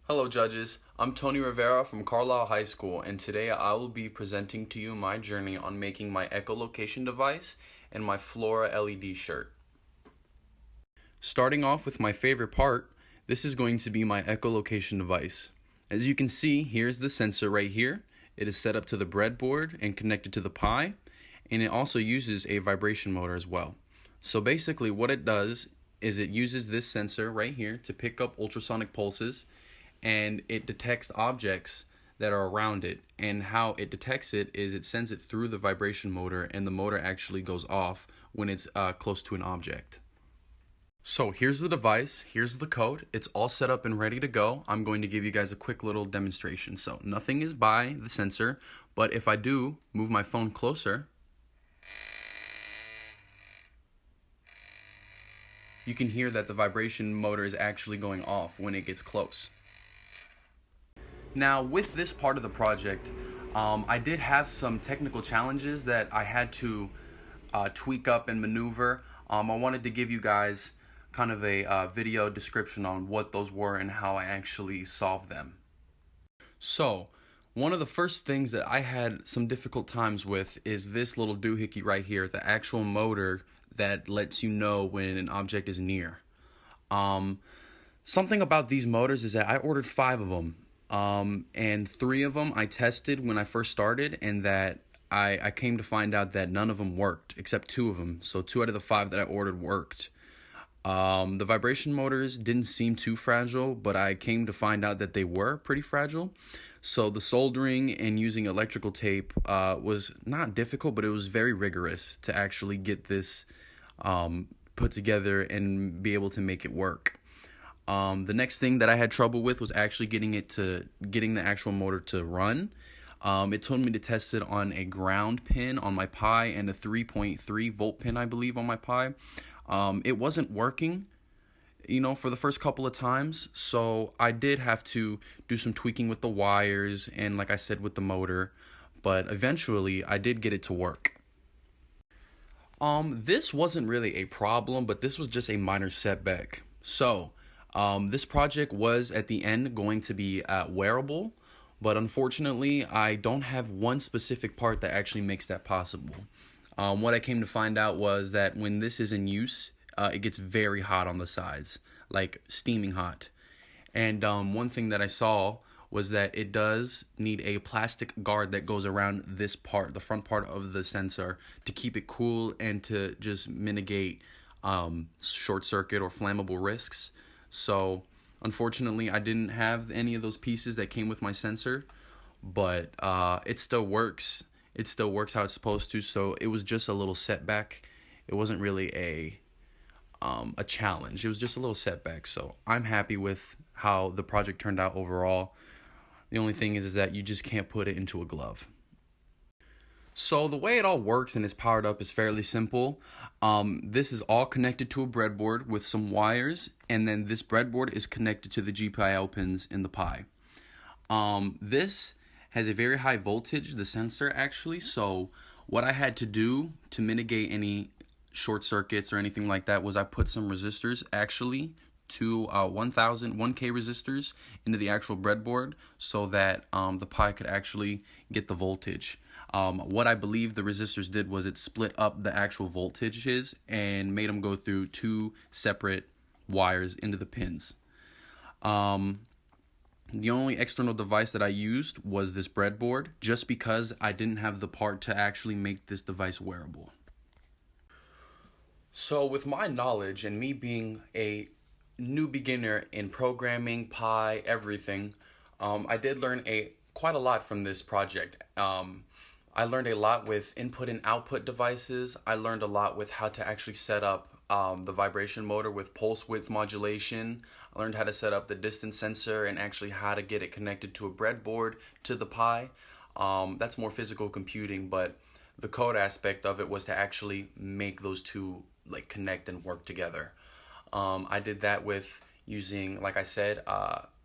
Hello judges, I'm Tony Rivera from Carlisle High School, and today I will be presenting to you my journey on making my echolocation device and my Flora LED shirt. Starting off with my favorite part, this is going to be my echolocation device. As you can see, here's the sensor right here. It is set up to the breadboard and connected to the Pi, and it also uses a vibration motor as well. So basically what it does is it uses this sensor right here to pick up ultrasonic pulses, and it detects objects that are around it. And how it detects it is it sends it through the vibration motor, and the motor actually goes off when it's close to an object. So here's the device, here's the code, it's all set up and ready to go. I'm going to give you guys a quick little demonstration. So nothing is by the sensor, but if I do move my phone closer, you can hear that the vibration motor is actually going off when it gets close. Now with this part of the project, I did have some technical challenges that I had to tweak up and maneuver. I wanted to give you guys kind of a video description on what those were and how I actually solved them. So one of the first things that I had some difficult times with is this little doohickey right here, the actual motor that lets you know when an object is near. Something about these motors is that I ordered 5 of them, and 3 of them I tested when I first started, and that I came to find out that none of them worked except 2 of them. So 2 out of the 5 that I ordered worked. The vibration motors didn't seem too fragile, but I came to find out that they were pretty fragile. So the soldering and using electrical tape was not difficult, but it was very rigorous to actually get this put together and be able to make it work. The next thing that I had trouble with was actually getting the actual motor to run. It told me to test it on a ground pin on my Pi and a 3.3 volt pin, I believe, on my Pi. It wasn't working, for the first couple of times, so I did have to do some tweaking with the wires and, like I said, with the motor, but eventually I did get it to work. This wasn't really a problem, but this was just a minor setback. So this project was at the end going to be wearable, but unfortunately I don't have one specific part that actually makes that possible. What I came to find out was that when this is in use, it gets very hot on the sides, like steaming hot. And one thing that I saw was that it does need a plastic guard that goes around this part, the front part of the sensor, to keep it cool and to just mitigate short circuit or flammable risks. So unfortunately I didn't have any of those pieces that came with my sensor, but it still works. It still works how it's supposed to, so it was just a little setback. It wasn't really a challenge. It was just a little setback, so I'm happy with how the project turned out overall. The only thing is that you just can't put it into a glove. So the way it all works and is powered up is fairly simple. This is all connected to a breadboard with some wires, and then this breadboard is connected to the GPIO pins in the Pi. This has a very high voltage, the sensor actually, so what I had to do to mitigate any short circuits or anything like that was I put some resistors actually to 1K resistors into the actual breadboard so that the Pi could actually get the voltage. What I believe the resistors did was it split up the actual voltages and made them go through 2 separate wires into the pins. The only external device that I used was this breadboard, just because I didn't have the part to actually make this device wearable. So with my knowledge and me being a new beginner in programming, Pi, everything, I did learn quite a lot from this project. I learned a lot with input and output devices. I learned a lot with how to actually set up the vibration motor with pulse width modulation. I learned how to set up the distance sensor and actually how to get it connected to a breadboard to the Pi. That's more physical computing, but the code aspect of it was to actually make those two connect and work together. I did that with using, like I said,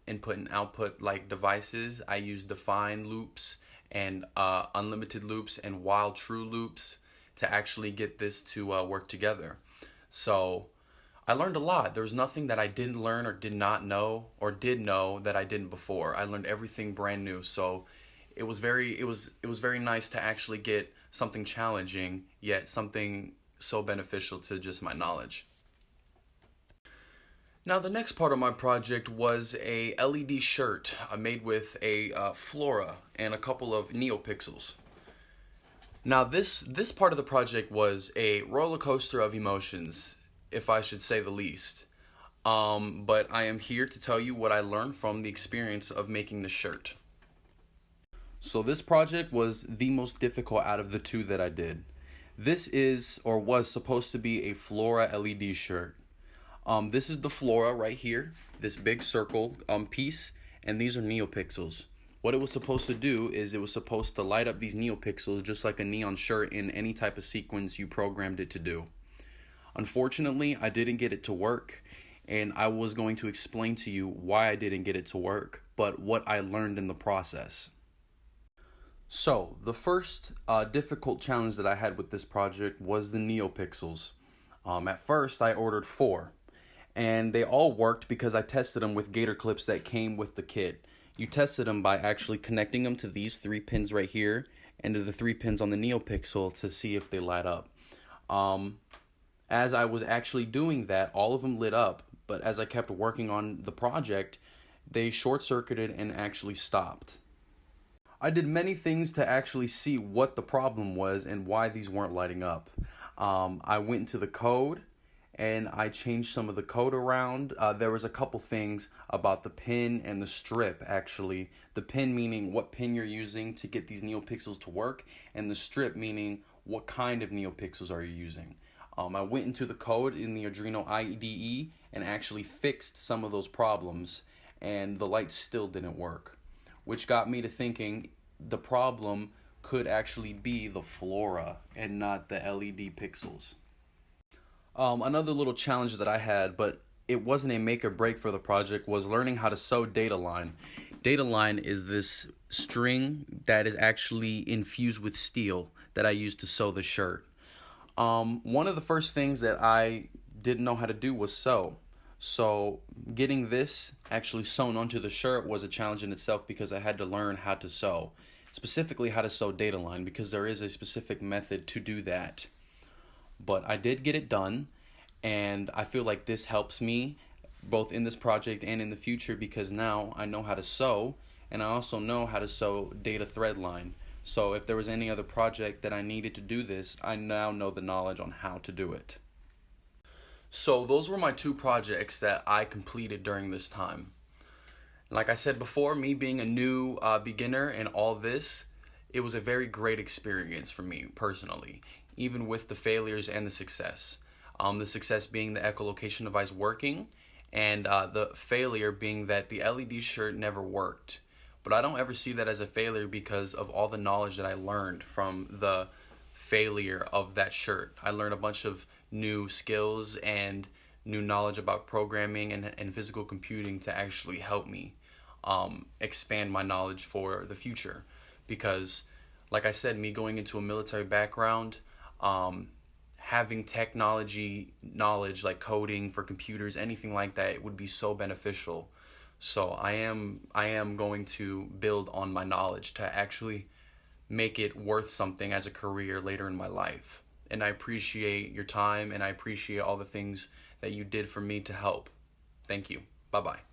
input and output devices. I used define loops and unlimited loops and while true loops to actually get this to work together. So I learned a lot. There was nothing that I didn't learn or did not know or did know that I didn't before. I learned everything brand new. So it was very nice to actually get something challenging yet something so beneficial to just my knowledge. Now the next part of my project was a LED shirt made with a Flora and a couple of Neopixels. Now this part of the project was a roller coaster of emotions, if I should say the least. But I am here to tell you what I learned from the experience of making the shirt. So this project was the most difficult out of the two that I did. This is or was supposed to be a Flora LED shirt. This is the Flora right here, this big circle piece, and these are Neopixels. What it was supposed to do is it was supposed to light up these Neopixels just like a neon shirt in any type of sequence you programmed it to do. Unfortunately, I didn't get it to work, and I was going to explain to you why I didn't get it to work, but what I learned in the process. So, the first difficult challenge that I had with this project was the Neopixels. At first, I ordered 4, and they all worked because I tested them with gator clips that came with the kit. You tested them by actually connecting them to these 3 pins right here and to the 3 pins on the Neopixel to see if they light up. As I was actually doing that, all of them lit up, but as I kept working on the project, they short-circuited and actually stopped. I did many things to actually see what the problem was and why these weren't lighting up. I went into the code and I changed some of the code around. There was a couple things about the pin and the strip actually. The pin meaning what pin you're using to get these Neopixels to work, and the strip meaning what kind of Neopixels are you using. I went into the code in the Arduino IDE and actually fixed some of those problems, and the lights still didn't work, which got me to thinking the problem could actually be the Flora and not the LED pixels. Another little challenge that I had, but it wasn't a make or break for the project, was learning how to sew Dataline. Dataline is this string that is actually infused with steel that I use to sew the shirt. One of the first things that I didn't know how to do was sew. So getting this actually sewn onto the shirt was a challenge in itself because I had to learn how to sew. Specifically how to sew Dataline, because there is a specific method to do that. But I did get it done, and I feel like this helps me both in this project and in the future because now I know how to sew, and I also know how to sew data thread line. So if there was any other project that I needed to do this, I now know the knowledge on how to do it. So those were my 2 projects that I completed during this time. Like I said before, me being a new beginner in all this, it was a very great experience for me personally, even with the failures and the success. The success being the echolocation device working, and the failure being that the LED shirt never worked. But I don't ever see that as a failure because of all the knowledge that I learned from the failure of that shirt. I learned a bunch of new skills and new knowledge about programming and physical computing to actually help me expand my knowledge for the future. Because, like I said, me going into a military background, having technology knowledge like coding for computers, anything like that, would be so beneficial. So I am going to build on my knowledge to actually make it worth something as a career later in my life. And I appreciate your time, and I appreciate all the things that you did for me to help. Thank you. Bye-bye.